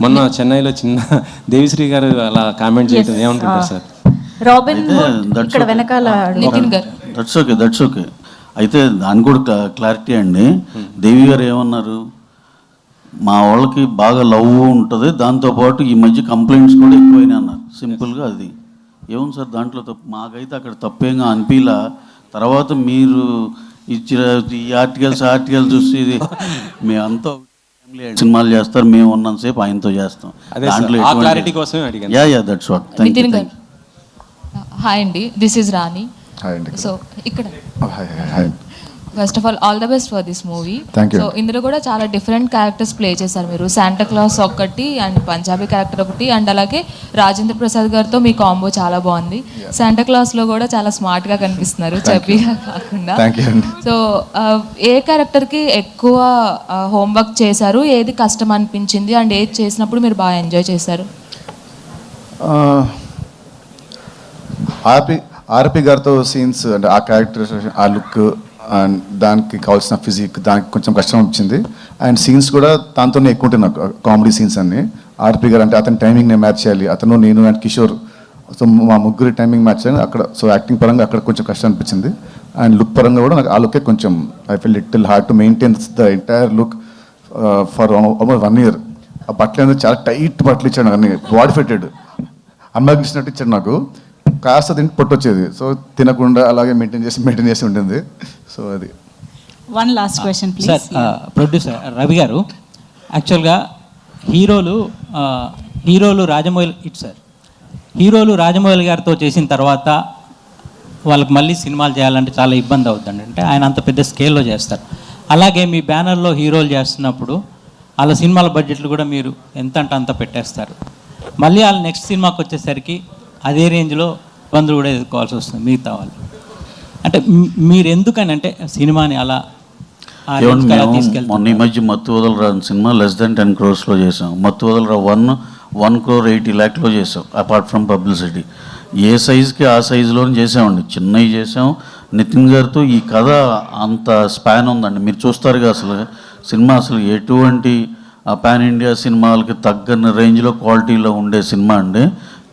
మొన్న చెన్నైలో చిన్న దేవిశ్రీ గారు అలా కామెంట్ చేయడం ఏమనుకుంటారు సార్? రాబిన్ ఇక్కడ వెనకాల నితిన్ గారు. That's okay. అయితే దాని కూడా క్లారిటీ అండి. దేవి గారు ఏమన్నారు, మా వాళ్ళకి బాగా లవ్ ఉంటుంది, దాంతోపాటు ఈ మధ్య కంప్లైంట్స్ కూడా ఎక్కువైనాయి అన్నారు. సింపుల్గా అది ఏముంది సార్ దాంట్లో తప్పు? మాకైతే అక్కడ తప్పేంగా అనిపిలా. తర్వాత మీరు ఇచ్చిన ఈ ఆర్టికల్స్ చూసి ఇది మేమంతా సినిమాలు చేస్తారు, మేము ఉన్నంతసేపు ఆయనతో చేస్తాం. దాంట్లో క్లారిటీ కోసమే అడిగాను. Yeah that's what. నితిన్ గారు హాయ్ అండి, దిస్ ఈజ్ రాణి. సో ఇక్కడ first of all the best for this movie. So ఇందులో కూడా చాలా డిఫరెంట్ క్యారెక్టర్స్ ప్లే చేశారు మీరు. శాంటా క్లాస్ ఒకటి అండ్ పంజాబీ క్యారెక్టర్ ఒకటి అండ్ అలాగే రాజేంద్ర ప్రసాద్ గారితో మీ కాంబో చాలా బాగుంది. శాంటా క్లాస్లో కూడా చాలా స్మార్ట్గా కనిపిస్తున్నారు, చబ్బీగా కాకుండా. సో ఏ క్యారెక్టర్కి ఎక్కువ హోంవర్క్ చేశారు, ఏది కష్టం అనిపించింది అండ్ ఏది చేసినప్పుడు మీరు బాగా ఎంజాయ్ చేశారు? ఆర్పి గారితో సీన్స్ అంటే ఆ క్యారెక్టర్, ఆ లుక్ అండ్ దానికి కావాల్సిన ఫిజిక్, దానికి కొంచెం కష్టం వచ్చింది. అండ్ సీన్స్ కూడా దాంతోనే ఎక్కువ ఉంటాయి నాకు, కామెడీ సీన్స్ అన్ని. ఆర్పి గారు అంటే అతని టైమింగ్ నేను మ్యాచ్ చేయాలి, అతను నేను అండ్ కిషోర్, సో మా ముగ్గురి టైమింగ్ మ్యాచ్ చేయాలి అక్కడ. సో యాక్టింగ్ పరంగా అక్కడ కొంచెం కష్టం అనిపించింది. అండ్ లుక్ పరంగా కూడా నాకు ఆ లుకే కొంచెం I feel little hard to maintain the entire look for almost 1 year. ఆ బట్టలు అనేది చాలా టైట్ బట్టలు ఇచ్చాడు, అన్ని బాడీ ఫిట్టెడ్ అమ్మాయికి ఇచ్చినట్టు ఇచ్చాడు నాకు. కాస్త తింటే పొట్టొచ్చేది, సో తినకుండా అలాగే మెయింటైన్ చేసి ఉంటుంది. సో అది. One last question please. Sir producer Ravi గారు, యాక్చువల్గా హీరోలు రాజమౌళి గారితో చేసిన తర్వాత వాళ్ళకి మళ్ళీ సినిమాలు చేయాలంటే చాలా ఇబ్బంది అవుతుంది. అంటే ఆయన అంత పెద్ద స్కేల్లో చేస్తారు. అలాగే మీ బ్యానర్లో హీరోలు చేస్తున్నప్పుడు వాళ్ళ సినిమాల బడ్జెట్లు కూడా మీరు ఎంత అంటే అంత పెట్టేస్తారు. మళ్ళీ వాళ్ళు నెక్స్ట్ సినిమాకి వచ్చేసరికి అదే రేంజ్లో ఇబ్బందులు కూడా ఎదుర్కోవాల్సి వస్తుంది మిగతా వాళ్ళు. అంటే మీరు ఎందుకని అంటే సినిమాని అలా మొన్న ఈ మధ్య మత్తు వదలరా సినిమా less than 10 crores చేసాం. మత్తు వదలరా 1.80 crore చేసాం. అపార్ట్ ఫ్రమ్ పబ్లిసిటీ ఏ సైజుకి ఆ సైజులోనే చేసామండి. చిన్నవి చేసాం. నితిన్ గారితో ఈ కథ అంత స్పాన్ ఉందండి. మీరు చూస్తారుగా అసలు సినిమా అసలు ఎటువంటి పాన్ ఇండియా సినిమాలకి తగ్గని రేంజ్లో క్వాలిటీలో ఉండే సినిమా అండి.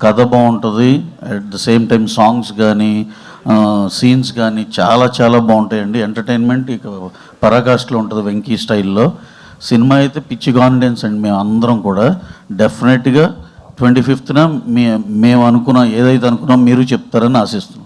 కథ బాగుంటుంది, at the same time songs కానీ సీన్స్ కానీ చాలా చాలా బాగుంటాయండి. ఎంటర్టైన్మెంట్ ఇక పరాకాష్ఠలో ఉంటుంది వెంకీ స్టైల్లో. సినిమా అయితే పిచ్చి కాన్ఫిడెన్స్ అండి. మేము అందరం కూడా డెఫినెట్గా 25th మేము ఏదైతే అనుకున్నాం మీరు చెప్తారని ఆశిస్తున్నాం.